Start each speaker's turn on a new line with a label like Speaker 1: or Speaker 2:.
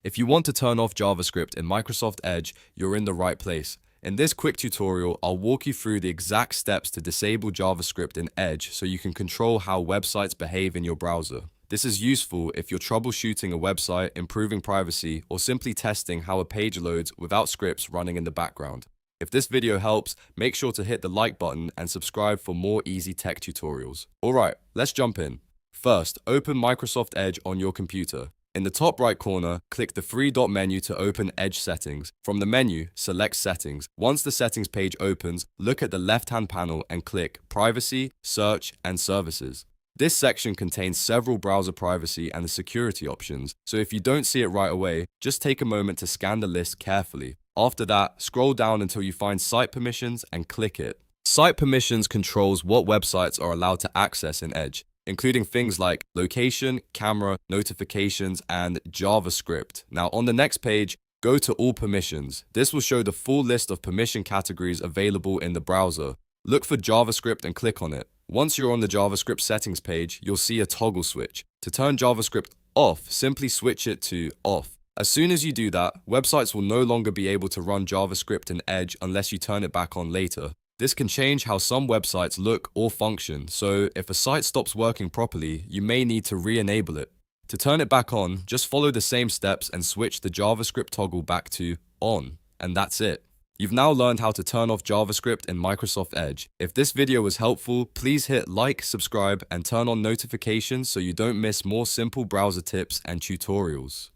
Speaker 1: If you want to turn off JavaScript in Microsoft Edge, you're in the right place. In this quick tutorial, I'll walk you through the exact steps to disable JavaScript in Edge so you can control how websites behave in your browser. This is useful if you're troubleshooting a website, improving privacy, or simply testing how a page loads without scripts running in the background. If this video helps, make sure to hit the like button and subscribe for more easy tech tutorials. Alright, let's jump in. First, open Microsoft Edge on your computer. In the top right corner, click the three-dot menu to open Edge Settings. From the menu, select Settings. Once the Settings page opens, look at the left-hand panel and click Privacy, Search, and Services. This section contains several browser privacy and security options, so if you don't see it right away, just take a moment to scan the list carefully. After that, scroll down until you find Site Permissions and click it. Site Permissions controls what websites are allowed to access in Edge, including things like location, camera, notifications, and JavaScript. Now on the next page, go to All Permissions. This will show the full list of permission categories available in the browser. Look for JavaScript and click on it. Once you're on the JavaScript settings page, you'll see a toggle switch. To turn JavaScript off, simply switch it to off. As soon as you do that, websites will no longer be able to run JavaScript in Edge unless you turn it back on later. This can change how some websites look or function, so if a site stops working properly, you may need to re-enable it. To turn it back on, just follow the same steps and switch the JavaScript toggle back to on, and that's it. You've now learned how to turn off JavaScript in Microsoft Edge. If this video was helpful, please hit like, subscribe, and turn on notifications so you don't miss more simple browser tips and tutorials.